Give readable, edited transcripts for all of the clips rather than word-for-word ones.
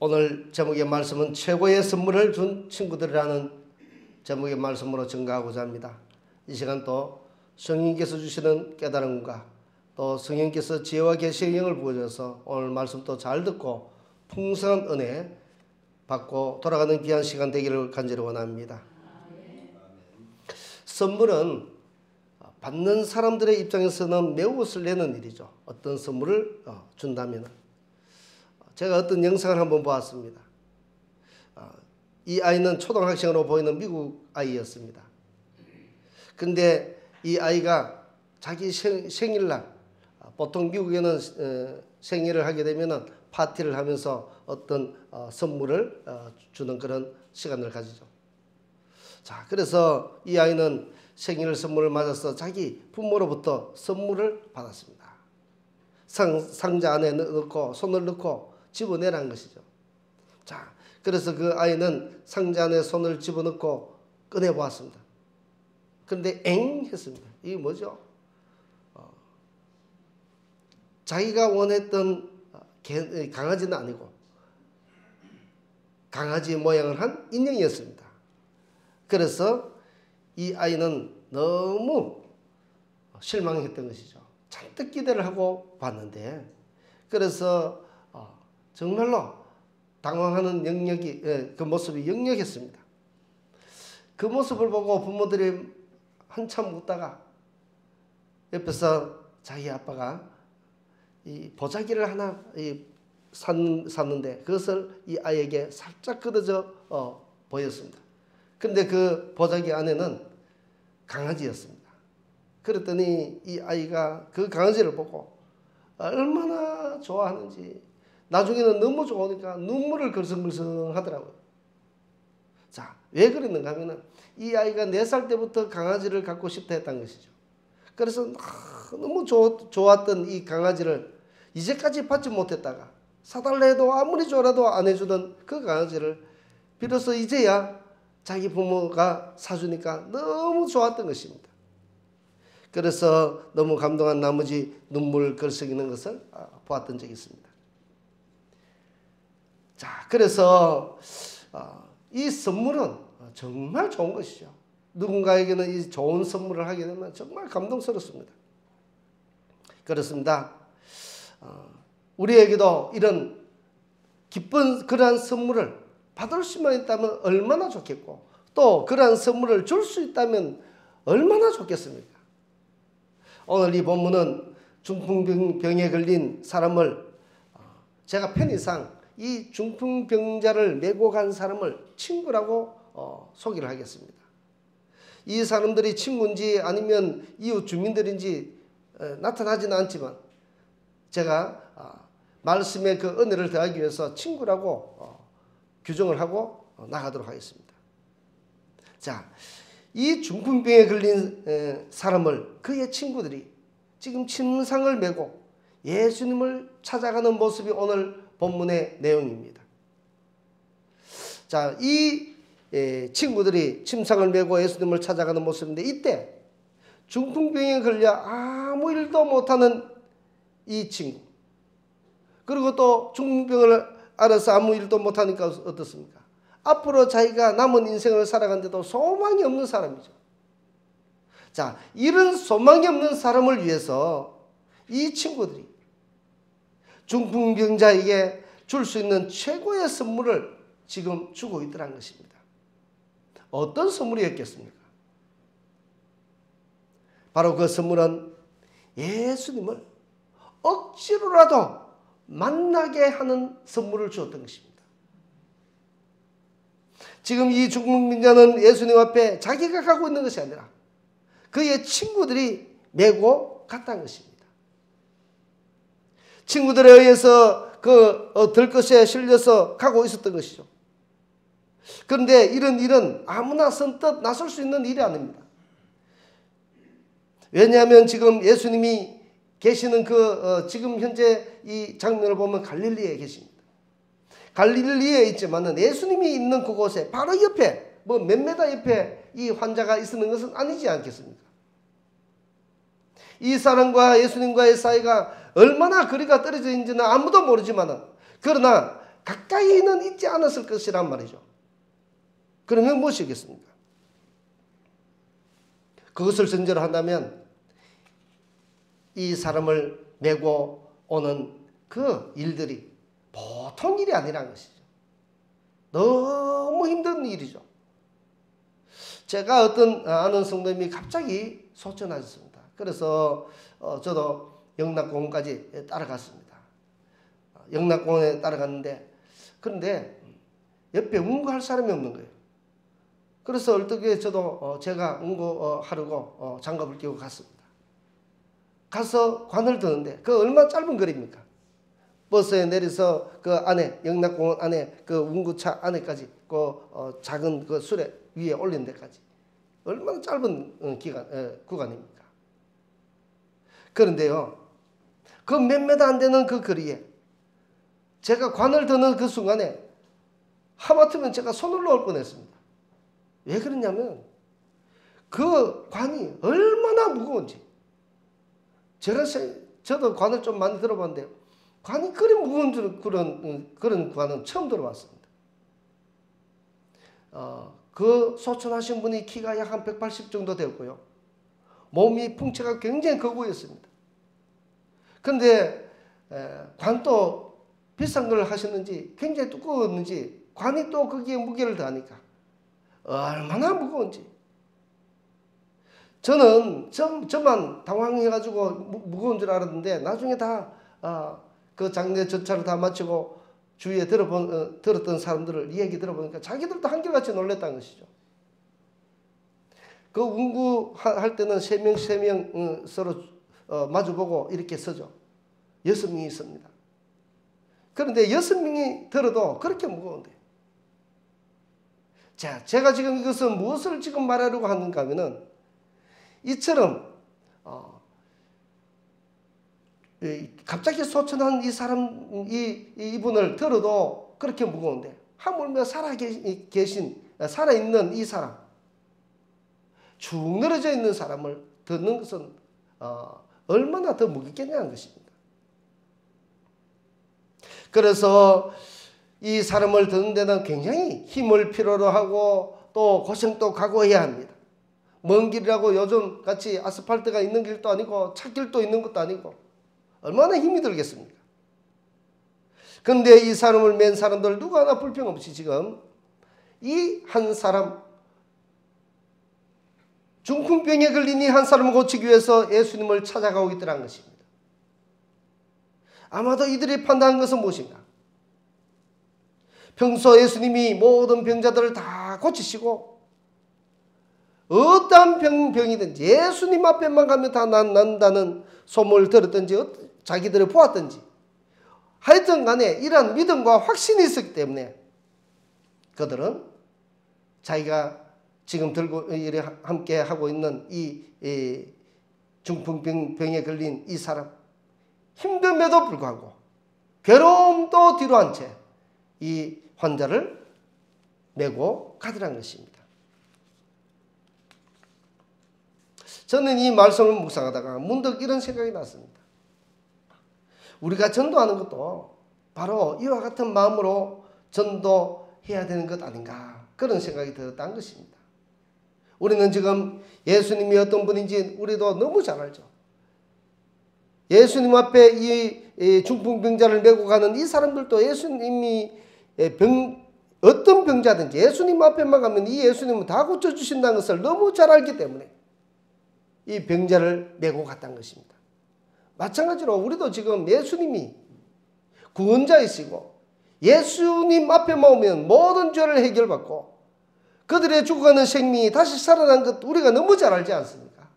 오늘 제목의 말씀은 최고의 선물을 준 친구들이라는 제목의 말씀으로 증가하고자 합니다. 이 시간 또 성령께서 주시는 깨달음과 또 성령께서 지혜와 계시의 영을 부어줘서 오늘 말씀도 잘 듣고 풍성한 은혜 받고 돌아가는 귀한 시간 되기를 간절히 원합니다. 선물은 받는 사람들의 입장에서는 매우 설레는 일이죠. 어떤 선물을 준다면. 제가 어떤 영상을 한번 보았습니다. 이 아이는 초등학생으로 보이는 미국 아이였습니다. 그런데 이 아이가 자기 생일날, 보통 미국에는 생일을 하게 되면 파티를 하면서 어떤 선물을 주는 그런 시간을 가지죠. 자, 그래서 이 아이는 생일 선물을 맞아서 자기 부모로부터 선물을 받았습니다. 상자 안에 넣고 손을 넣고 집어내라는 것이죠. 자, 그래서 그 아이는 상자 안에 손을 집어넣고 꺼내보았습니다. 그런데 엥 했습니다. 이게 뭐죠? 자기가 원했던 강아지는 아니고 강아지 모양을 한 인형이었습니다. 그래서 이 아이는 너무 실망했던 것이죠. 잔뜩 기대를 하고 봤는데, 그래서 정말로 당황하는 그 모습이 역력했습니다. 그 모습을 보고 부모들이 한참 웃다가 옆에서 자기 아빠가 이 보자기를 하나 샀는데 그것을 이 아이에게 살짝 걷어져 보였습니다. 그런데 그 보자기 안에는 강아지였습니다. 그랬더니 이 아이가 그 강아지를 보고 얼마나 좋아하는지 나중에는 너무 좋으니까 눈물을 글썽글썽 하더라고요. 자, 왜 그랬는가 하면 이 아이가 4살 때부터 강아지를 갖고 싶다 했던 것이죠. 그래서 너무 좋았던 이 강아지를 이제까지 받지 못했다가 사달라 해도 아무리 좋아라도 안 해주던 그 강아지를 비로소 이제야 자기 부모가 사주니까 너무 좋았던 것입니다. 그래서 너무 감동한 나머지 눈물 글썽이는 것을 보았던 적이 있습니다. 자, 그래서 이 선물은 정말 좋은 것이죠. 누군가에게는 이 좋은 선물을 하게 되면 정말 감동스럽습니다. 그렇습니다. 우리에게도 이런 기쁜 그러한 선물을 받을 수만 있다면 얼마나 좋겠고, 또 그러한 선물을 줄 수 있다면 얼마나 좋겠습니까? 오늘 이 본문은 중풍병에 걸린 사람을, 제가 편의상 이 중풍병자를 메고 간 사람을 친구라고 소개를 하겠습니다. 이 사람들이 친구인지 아니면 이웃 주민들인지 나타나지는 않지만 제가 말씀의 그 은혜를 더하기 위해서 친구라고 규정을 하고 나가도록 하겠습니다. 자, 이 중풍병에 걸린 사람을 그의 친구들이 지금 침상을 메고 예수님을 찾아가는 모습이 오늘 본문의 내용입니다. 자, 이 친구들이 침상을 메고 예수님을 찾아가는 모습인데, 이때 중풍병에 걸려 아무 일도 못하는 이 친구, 그리고 또 중풍병을 알아서 아무 일도 못하니까 어떻습니까? 앞으로 자기가 남은 인생을 살아가는데도 소망이 없는 사람이죠. 자, 이런 소망이 없는 사람을 위해서 이 친구들이 중풍병자에게 줄 수 있는 최고의 선물을 지금 주고 있더라는 것입니다. 어떤 선물이었겠습니까? 바로 그 선물은 예수님을 억지로라도 만나게 하는 선물을 주었던 것입니다. 지금 이 중풍병자는 예수님 앞에 자기가 가고 있는 것이 아니라 그의 친구들이 메고 갔다는 것입니다. 친구들에 의해서 그 들것에 실려서 가고 있었던 것이죠. 그런데 이런 일은 아무나 선뜻 나설 수 있는 일이 아닙니다. 왜냐하면 지금 예수님이 계시는 지금 현재 이 장면을 보면 갈릴리에 계십니다. 갈릴리에 있지만은 예수님이 있는 그곳에 바로 옆에 몇 메다 옆에 이 환자가 있는 것은 아니지 않겠습니까? 이 사람과 예수님과의 사이가 얼마나 거리가 떨어져 있는지는 아무도 모르지만, 그러나 가까이는 있지 않았을 것이란 말이죠. 그러면 무엇이겠습니까? 그것을 전제로 한다면 이 사람을 메고 오는 그 일들이 보통 일이 아니라는 것이죠. 너무 힘든 일이죠. 제가 어떤 아는 성도님이 갑자기 소천하셨습니다. 그래서 저도 영락공원까지 따라갔습니다. 영락공원에 따라갔는데 그런데 옆에 운구할 사람이 없는 거예요. 그래서 어떻게 저도 제가 운구하려고 장갑을 끼고 갔습니다. 가서 관을 드는데 그 얼마나 짧은 거리입니까? 버스에 내려서 그 안에 영락공원 안에 그 운구차 안에까지 그 작은 그 수레 위에 올린 데까지 얼마나 짧은 구간입니까? 그런데요, 그 몇 메다 안 되는 그 거리에 제가 관을 드는 그 순간에 하마터면 제가 손을 놓을 뻔했습니다. 왜 그러냐면 그 관이 얼마나 무거운지. 저도 관을 좀 많이 들어봤는데 관이 그리 무거운 그런 관은 처음 들어봤습니다. 그 소천하신 분이 키가 약 한 180 정도 되었고요. 몸이 풍채가 굉장히 거구했습니다. 그런데 관도 비싼 걸 하셨는지 굉장히 두꺼웠는지 관이 또 거기에 무게를 더하니까 얼마나 무거운지. 저는 저만 당황해가지고 무거운 줄 알았는데 나중에 다 그 장례 절차를 다 마치고 주위에 들었던 사람들을 이야기 들어보니까 자기들도 한결같이 놀랬다는 것이죠. 그 운구할 때는 세 명 서로 마주보고 이렇게 서죠. 6명이 있습니다. 그런데 6명이 들어도 그렇게 무거운데. 자, 제가 지금 이것은 무엇을 지금 말하려고 하는가 하면은 이처럼 갑자기 소천한 이 사람 이분을 들어도 그렇게 무거운데 하물며 살아있는 이 사람, 축 늘어져 있는 사람을 듣는 것은 얼마나 더 무겁겠냐는 것입니다. 그래서 이 사람을 듣는 데는 굉장히 힘을 필요로 하고 또 고생도 각오해야 합니다. 먼 길이라고 요즘 같이 아스팔트가 있는 길도 아니고 찻길도 있는 것도 아니고 얼마나 힘이 들겠습니까? 그런데 이 사람을 맨 사람들 누구 하나 불평 없이 지금 이 한 사람, 중풍병에 걸린 이 한 사람을 고치기 위해서 예수님을 찾아가고 있더라는 것입니다. 아마도 이들이 판단한 것은 무엇인가? 평소 예수님이 모든 병자들을 다 고치시고 어떠한 병이든지 예수님 앞에만 가면 다 난다는 소문을 들었든지 자기들을 보았든지 하여튼 간에 이러한 믿음과 확신이 있었기 때문에 그들은 자기가 지금 들고 함께 하고 있는 이 중풍병에 걸린 이 사람, 힘듦에도 불구하고 괴로움도 뒤로 한 채 이 환자를 메고 가더라는 것입니다. 저는 이 말씀을 묵상하다가 문득 이런 생각이 났습니다. 우리가 전도하는 것도 바로 이와 같은 마음으로 전도해야 되는 것 아닌가, 그런 생각이 들었다는 것입니다. 우리는 지금 예수님이 어떤 분인지 우리도 너무 잘 알죠. 예수님 앞에 이 중풍병자를 메고 가는 이 사람들도 예수님이 어떤 병자든지 예수님 앞에만 가면 이 예수님은 다 고쳐주신다는 것을 너무 잘 알기 때문에 이 병자를 메고 갔다는 것입니다. 마찬가지로 우리도 지금 예수님이 구원자이시고 예수님 앞에만 오면 모든 죄를 해결받고 그들의 죽어가는 생명이 다시 살아난 것 우리가 너무 잘 알지 않습니까?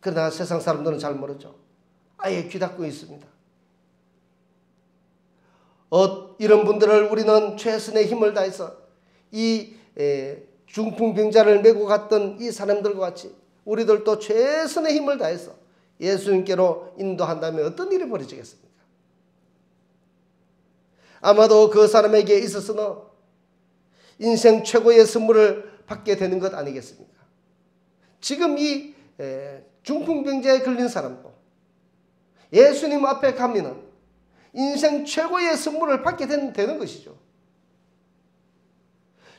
그러나 세상 사람들은 잘 모르죠. 아예 귀 닫고 있습니다. 이런 분들을 우리는 최선의 힘을 다해서 이 중풍병자를 메고 갔던 이 사람들과 같이 우리들도 최선의 힘을 다해서 예수님께로 인도한다면 어떤 일이 벌어지겠습니까? 아마도 그 사람에게 있어서는 인생 최고의 선물을 받게 되는 것 아니겠습니까? 지금 이 중풍병자에 걸린 사람도 예수님 앞에 가면은 인생 최고의 선물을 받게 되는 것이죠.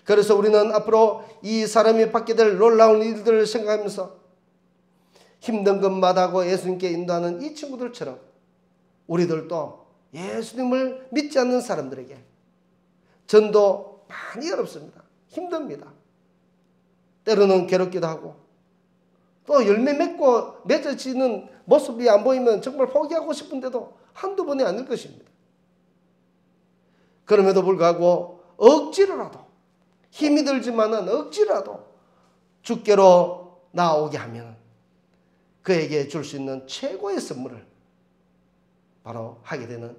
그래서 우리는 앞으로 이 사람이 받게 될 놀라운 일들을 생각하면서 힘든 것마다 하고 예수님께 인도하는 이 친구들처럼 우리들도 예수님을 믿지 않는 사람들에게 전도 많이 어렵습니다. 힘듭니다. 때로는 괴롭기도 하고 또 열매 맺고 맺어지는 모습이 안 보이면 정말 포기하고 싶은데도 한두 번이 아닐 것입니다. 그럼에도 불구하고 억지로라도 힘이 들지만은 억지라도 주께로 나오게 하면 그에게 줄 수 있는 최고의 선물을 바로 하게 되는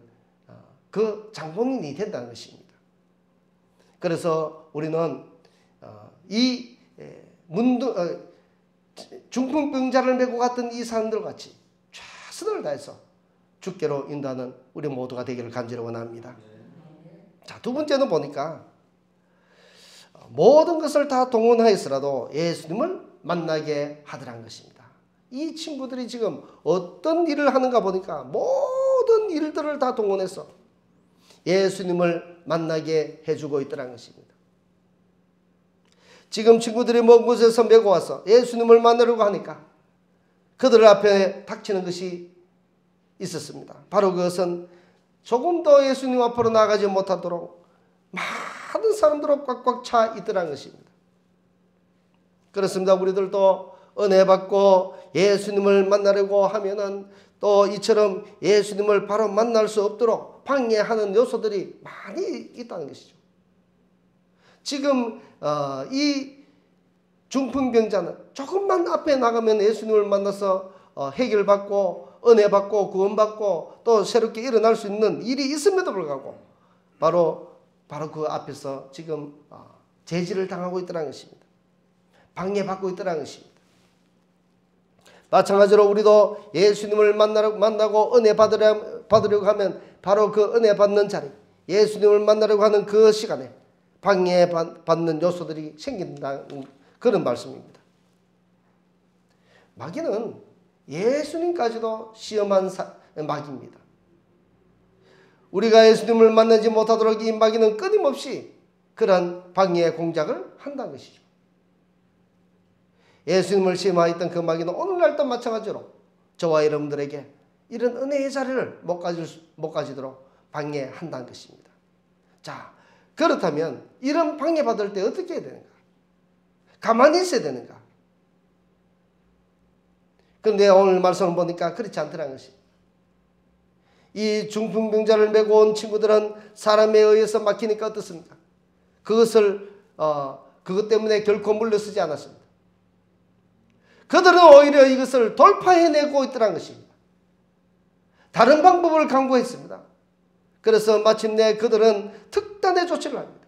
그 장본인이 된다는 것입니다. 그래서 우리는 이 중풍병자를 메고 갔던 이 사람들 같이 최선을 다해서 주께로 인도하는 우리 모두가 되기를 간절히 원합니다. 자, 두 번째는 보니까 모든 것을 다 동원하였으라도 예수님을 만나게 하더라는 것입니다. 이 친구들이 지금 어떤 일을 하는가 보니까 모든 일들을 다 동원해서 예수님을 만나게 해주고 있더라는 것입니다. 지금 친구들이 먼 곳에서 메고 와서 예수님을 만나려고 하니까 그들 앞에 닥치는 것이 있었습니다. 바로 그것은 조금 더 예수님 앞으로 나가지 못하도록 많은 사람들로 꽉꽉 차 있더라는 것입니다. 그렇습니다. 우리들도 은혜 받고 예수님을 만나려고 하면은 또 이처럼 예수님을 바로 만날 수 없도록 방해하는 요소들이 많이 있다는 것이죠. 지금 이 중풍병자는 조금만 앞에 나가면 예수님을 만나서 해결받고 은혜 받고 구원받고 또 새롭게 일어날 수 있는 일이 있음에도 불구하고 바로 그 앞에서 지금 제지를 당하고 있다는 것입니다. 방해받고 있다는 것입니다. 마찬가지로 우리도 예수님을 만나고 은혜 받으려고 하면 바로 그 은혜 받는 자리, 예수님을 만나려고 하는 그 시간에 방해받는 요소들이 생긴다는 그런 말씀입니다. 마귀는 예수님까지도 시험한 마귀입니다. 우리가 예수님을 만나지 못하도록 이 마귀는 끊임없이 그런 방해의 공작을 한다는 것이죠. 예수님을 시험하였던 그 마귀는 오늘날도 마찬가지로 저와 여러분들에게 이런 은혜의 자리를 못 가지도록 방해한다는 것입니다. 자, 그렇다면 이런 방해받을 때 어떻게 해야 되는가? 가만히 있어야 되는가? 그런데 오늘 말씀을 보니까 그렇지 않더라는 것입니다. 이 중풍병자를 메고 온 친구들은 사람에 의해서 막히니까 어떻습니까? 그것 때문에 결코 물러서지 않았습니다. 그들은 오히려 이것을 돌파해내고 있더라는 것입니다. 다른 방법을 강구했습니다. 그래서 마침내 그들은 특단의 조치를 합니다.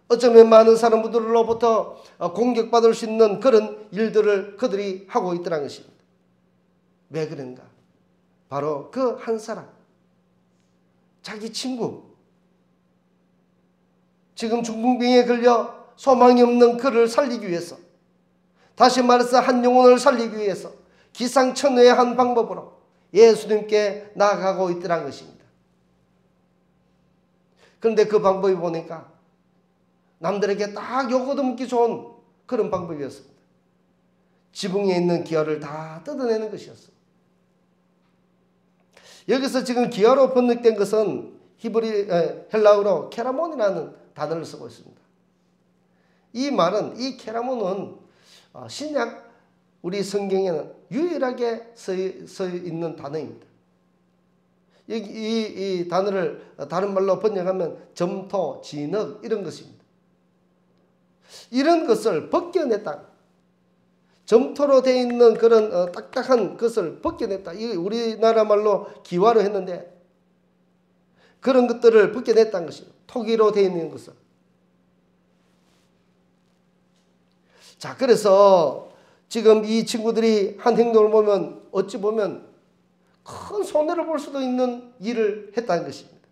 어쩌면 많은 사람들로부터 공격받을 수 있는 그런 일들을 그들이 하고 있더라는 것입니다. 왜 그런가? 바로 그 한 사람, 자기 친구, 지금 중풍병에 걸려 소망이 없는 그를 살리기 위해서, 다시 말해서 한 영혼을 살리기 위해서 기상천외의 한 방법으로 예수님께 나아가고 있더라는 것입니다. 그런데 그 방법이 보니까 남들에게 딱 요거도 좋은 그런 방법이었습니다. 지붕에 있는 기와를 다 뜯어내는 것이었어요. 여기서 지금 기와로 번역된 것은 헬라어로 케라몬이라는 단어를 쓰고 있습니다. 이 말은, 이 케라몬은 신약 우리 성경에는 유일하게 써 있는 단어입니다. 이 단어를 다른 말로 번역하면 점토, 진흙 이런 것입니다. 이런 것을 벗겨냈다. 점토로 되어 있는 그런 딱딱한 것을 벗겨냈다. 이 우리나라 말로 기와로 했는데 그런 것들을 벗겨냈다는 것입니다. 토기로 되어 있는 것을. 자, 그래서 지금 이 친구들이 한 행동을 보면 어찌 보면 큰 손해를 볼 수도 있는 일을 했다는 것입니다.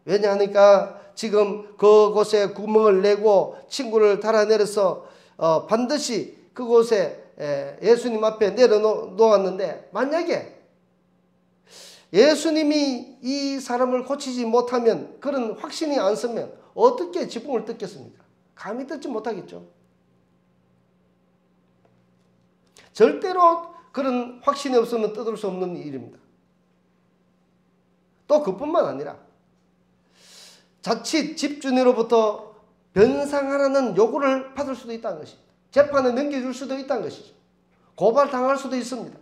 왜냐하니까 지금 그곳에 구멍을 내고 친구를 달아내려서 반드시 그곳에 예수님 앞에 내려놓았는데 만약에 예수님이 이 사람을 고치지 못하면, 그런 확신이 안 서면 어떻게 지붕을 뜯겠습니까? 감히 뜯지 못하겠죠. 절대로 그런 확신이 없으면 뜯을 수 없는 일입니다. 또 그뿐만 아니라 자칫 집주인으로부터 변상하라는 요구를 받을 수도 있다는 것입니다. 재판에 넘겨줄 수도 있다는 것이죠. 고발당할 수도 있습니다.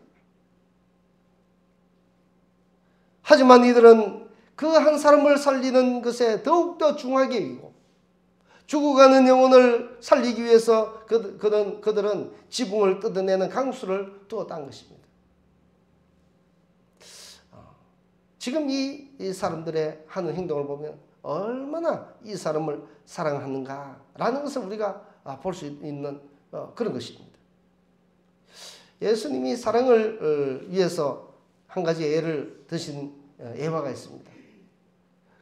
하지만 이들은 그 한 사람을 살리는 것에 더욱더 중하게 여기고, 죽어가는 영혼을 살리기 위해서 그들은 지붕을 뜯어내는 강수를 두었다는 것입니다. 지금 이 사람들의 하는 행동을 보면 얼마나 이 사람을 사랑하는가라는 것을 우리가 볼 수 있는 그런 것입니다. 예수님이 사랑을 위해서 한 가지 예를 드신 예화가 있습니다.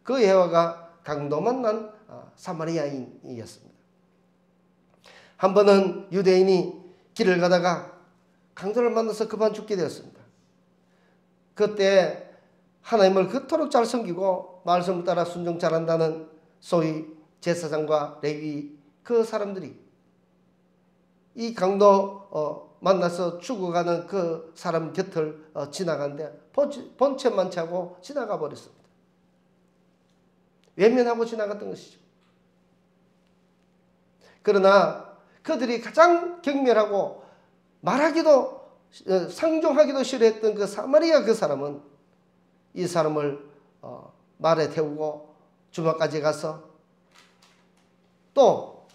그 예화가 강도 만난 사마리아인이었습니다. 한 번은 유대인이 길을 가다가 강도를 만나서 급한 죽게 되었습니다. 그때 하나님을 그토록 잘 섬기고 말씀을 따라 순종 잘한다는 소위 제사장과 레위 그 사람들이 이 강도 만나서 죽어가는 그 사람 곁을 지나가는데 본체만 차고 지나가 버렸습니다. 외면하고 지나갔던 것이죠. 그러나 그들이 가장 경멸하고 말하기도 상종하기도 싫어했던 그 사마리아 그 사람은 이 사람을 말에 태우고 주막까지 가서 또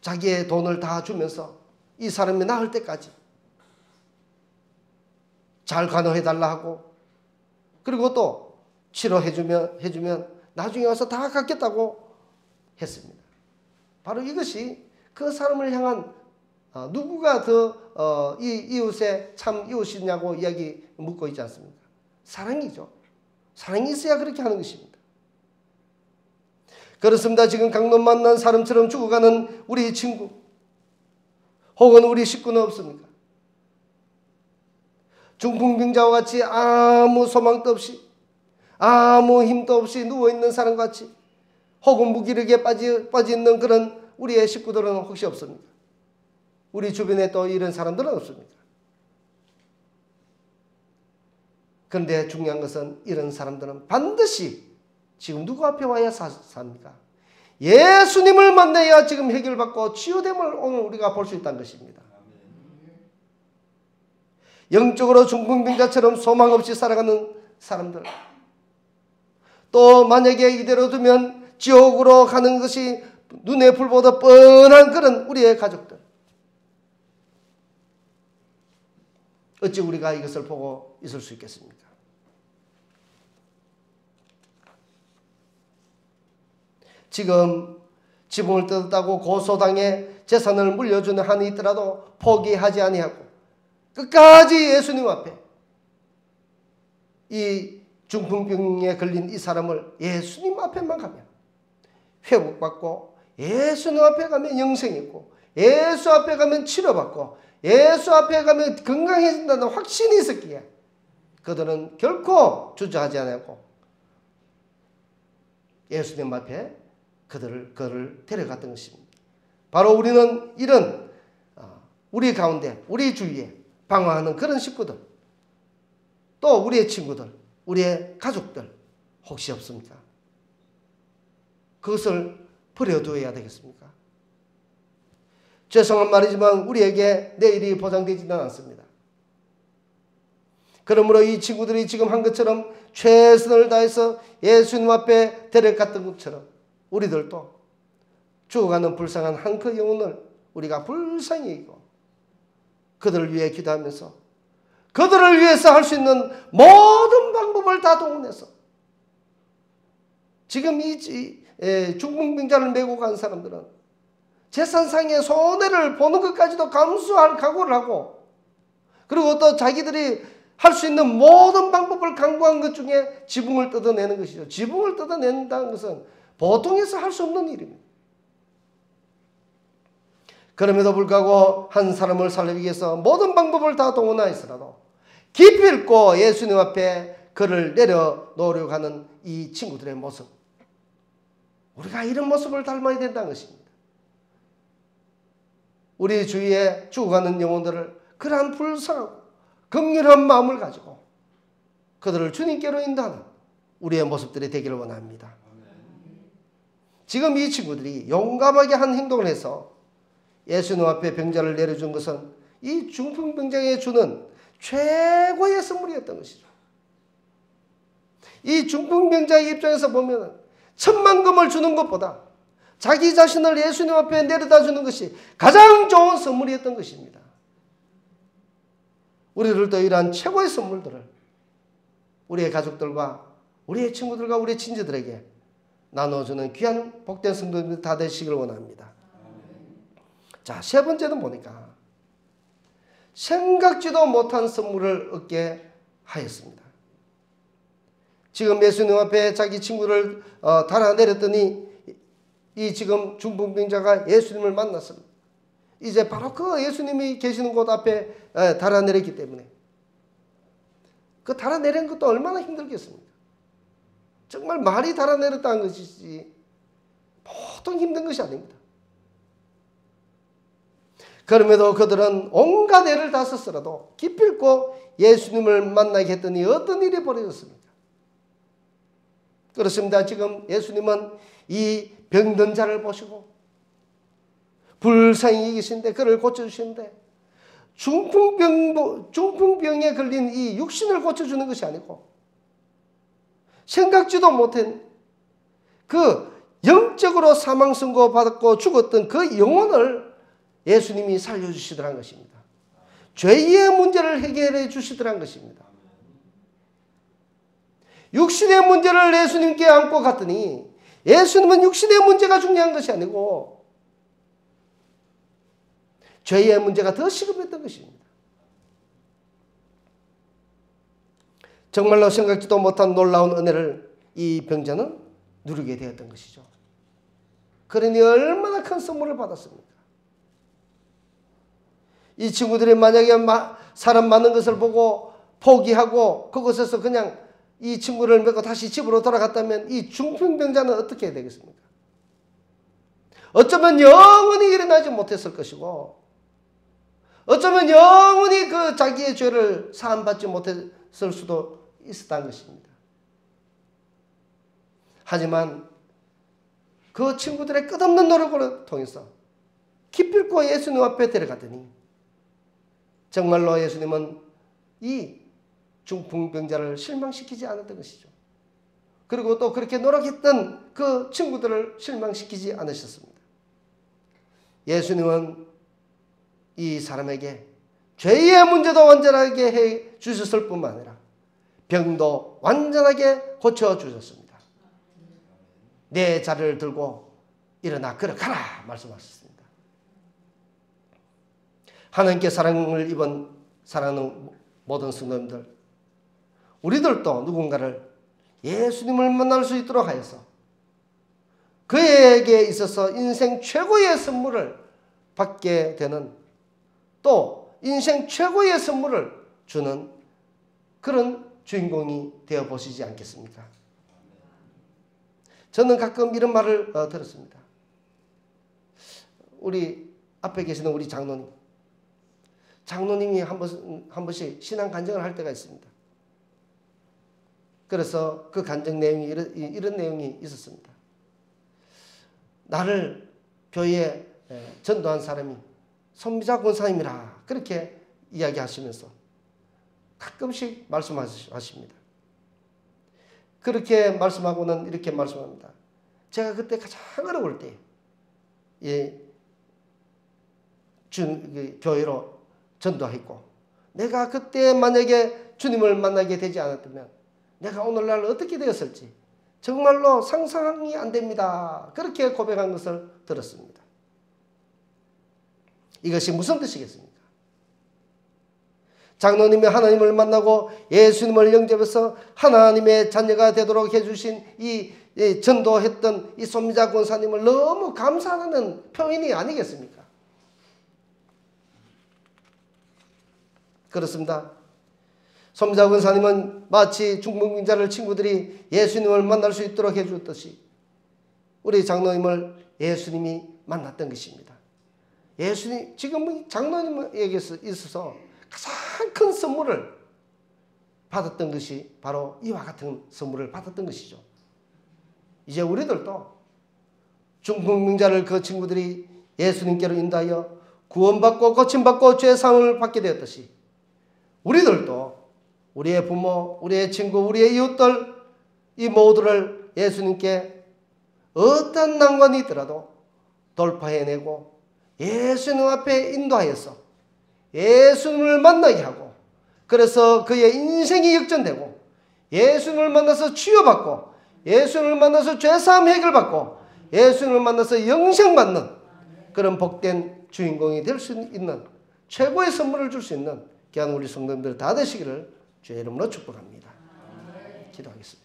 자기의 돈을 다 주면서 이 사람이 나을 때까지 잘 간호해달라 하고, 그리고 또 치료해주면 나중에 와서 다 갚겠다고 했습니다. 바로 이것이 그 사람을 향한 누구가 더 이 이웃의 참 이웃이냐고 이야기 묻고 있지 않습니까? 사랑이죠. 사랑이 있어야 그렇게 하는 것입니다. 그렇습니다. 지금 강도 만난 사람처럼 죽어가는 우리 친구 혹은 우리 식구는 없습니까? 중풍병자와 같이 아무 소망도 없이 아무 힘도 없이 누워있는 사람과 같이 혹은 무기력에 빠져있는 그런 우리의 식구들은 혹시 없습니까? 우리 주변에 또 이런 사람들은 없습니까? 그런데 중요한 것은 이런 사람들은 반드시 지금 누구 앞에 와야 삽니까? 예수님을 만나야 지금 해결받고 치유됨을 오늘 우리가 볼 수 있다는 것입니다. 영적으로 중풍병자처럼 소망 없이 살아가는 사람들, 또 만약에 이대로 두면 지옥으로 가는 것이 눈에 불보듯 뻔한 그런 우리의 가족들, 어찌 우리가 이것을 보고 있을 수 있겠습니까? 지금 지붕을 뜯었다고 고소당해 재산을 물려주는 한이 있더라도 포기하지 아니하고 끝까지 예수님 앞에 이 중풍병에 걸린 이 사람을 예수님 앞에만 가면 회복받고, 예수님 앞에 가면 영생이 있고, 예수 앞에 가면 치료받고, 예수 앞에 가면 건강해진다는 확신이 있었기에 그들은 결코 주저하지 않았고 예수님 앞에 그들을 데려갔던 것입니다. 바로 우리는 이런 우리 가운데 우리 주위에 방황하는 그런 식구들, 또 우리의 친구들, 우리의 가족들 혹시 없습니까? 그것을 버려두어야 되겠습니까? 죄송한 말이지만 우리에게 내일이 보장되지는 않습니다. 그러므로 이 친구들이 지금 한 것처럼 최선을 다해서 예수님 앞에 데려갔던 것처럼 우리들도 죽어가는 불쌍한 한 그 영혼을 우리가 불쌍히 여기고 그들을 위해 기도하면서 그들을 위해서 할 수 있는 모든 방법을 다 동원해서 지금 이 중풍병자를 메고 간 사람들은 재산상의 손해를 보는 것까지도 감수할 각오를 하고, 그리고 또 자기들이 할 수 있는 모든 방법을 강구한 것 중에 지붕을 뜯어내는 것이죠. 지붕을 뜯어낸다는 것은 보통에서 할 수 없는 일입니다. 그럼에도 불구하고 한 사람을 살리기 위해서 모든 방법을 다 동원하였으라도 깊이 있고 예수님 앞에 그를 내려놓으려고 하는 이 친구들의 모습, 우리가 이런 모습을 닮아야 된다는 것입니다. 우리 주위에 죽어가는 영혼들을 그러한 불쌍하고 긍휼한 마음을 가지고 그들을 주님께로 인도하는 우리의 모습들이 되기를 원합니다. 지금 이 친구들이 용감하게 한 행동을 해서 예수님 앞에 병자를 내려준 것은 이 중풍병자에게 주는 최고의 선물이었던 것이죠. 이 중풍병자의 입장에서 보면 천만금을 주는 것보다 자기 자신을 예수님 앞에 내려다 주는 것이 가장 좋은 선물이었던 것입니다. 우리들도 이러한 최고의 선물들을 우리의 가족들과 우리의 친구들과 우리의 친지들에게 나눠주는 귀한 복된 성도님들 다 되시길 원합니다. 자, 세 번째는 보니까 생각지도 못한 선물을 얻게 하였습니다. 지금 예수님 앞에 자기 친구를 달아내렸더니 이 지금 중풍병자가 예수님을 만났습니다. 이제 바로 그 예수님이 계시는 곳 앞에 달아내렸기 때문에 그 달아내린 것도 얼마나 힘들겠습니까? 정말 말이 달아내렸다는 것이지 보통 힘든 것이 아닙니다. 그럼에도 그들은 온갖 애를 다 썼더라도 기필코 예수님을 만나게 했더니 어떤 일이 벌어졌습니까? 그렇습니다. 지금 예수님은 이 병든 자를 보시고 불쌍히 계신데 그를 고쳐주시는데 중풍병에 걸린 이 육신을 고쳐주는 것이 아니고 생각지도 못한 그 영적으로 사망 선고 받았고 죽었던 그 영혼을 예수님이 살려주시더란 것입니다. 죄의 문제를 해결해 주시더란 것입니다. 육신의 문제를 예수님께 안고 갔더니 예수님은 육신의 문제가 중요한 것이 아니고 죄의 문제가 더 시급했던 것입니다. 정말로 생각지도 못한 놀라운 은혜를 이 병자는 누리게 되었던 것이죠. 그러니 얼마나 큰 선물을 받았습니까? 이 친구들이 만약에 사람 많은 것을 보고 포기하고 그곳에서 그냥 이 친구를 메고 다시 집으로 돌아갔다면 이 중풍병자는 어떻게 해야 되겠습니까? 어쩌면 영원히 일어나지 못했을 것이고 어쩌면 영원히 그 자기의 죄를 사함받지 못했을 수도 있었다는 것입니다. 하지만 그 친구들의 끝없는 노력을 통해서 기필코 예수님 앞에 데려가더니 정말로 예수님은 이 중풍병자를 실망시키지 않았던 것이죠. 그리고 또 그렇게 노력했던 그 친구들을 실망시키지 않으셨습니다. 예수님은 이 사람에게 죄의 문제도 완전하게 해 주셨을 뿐만 아니라 병도 완전하게 고쳐주셨습니다. 내 자리를 들고 일어나 걸어가라 말씀하셨습니다. 하나님께 사랑을 입은 사랑하는 모든 성도님들, 우리들도 누군가를 예수님을 만날 수 있도록 하여서 그에게 있어서 인생 최고의 선물을 받게 되는, 또 인생 최고의 선물을 주는 그런 주인공이 되어 보시지 않겠습니까? 저는 가끔 이런 말을 들었습니다. 우리 앞에 계시는 우리 장로님이 한 번씩 신앙 간증을 할 때가 있습니다. 그래서 그 간증 내용이 이런 내용이 있었습니다. 나를 교회에 전도한 사람이 손미자 권사님이라 그렇게 이야기하시면서 가끔씩 말씀하십니다. 그렇게 말씀하고는 이렇게 말씀합니다. 제가 그때 가장 어려울 때 교회로 전도했고 내가 그때 만약에 주님을 만나게 되지 않았다면 내가 오늘날 어떻게 되었을지 정말로 상상이 안 됩니다. 그렇게 고백한 것을 들었습니다. 이것이 무슨 뜻이겠습니까? 장로님이 하나님을 만나고 예수님을 영접해서 하나님의 자녀가 되도록 해주신 이 전도했던 이 손미자 권사님을 너무 감사하는 표현이 아니겠습니까? 그렇습니다. 손미자 권사님은 마치 중풍병자를 친구들이 예수님을 만날 수 있도록 해주었듯이 우리 장로님을 예수님이 만났던 것입니다. 예수님, 지금 장로님에게 있어서 가장 큰 선물을 받았던 것이 바로 이와 같은 선물을 받았던 것이죠. 이제 우리들도 중풍병자를 그 친구들이 예수님께로 인도하여 구원받고 고침받고 죄사함을 받게 되었듯이 우리들도 우리의 부모, 우리의 친구, 우리의 이웃들 이 모두를 예수님께 어떤 난관이 있더라도 돌파해내고 예수님 앞에 인도하여서 예수님을 만나게 하고 그래서 그의 인생이 역전되고 예수님을 만나서 치유받고 예수님을 만나서 죄사함 해결받고 예수님을 만나서 영생받는 그런 복된 주인공이 될 수 있는 최고의 선물을 줄 수 있는 귀한 우리 성도님들 다 되시기를 주의 이름으로 축복합니다. 기도하겠습니다.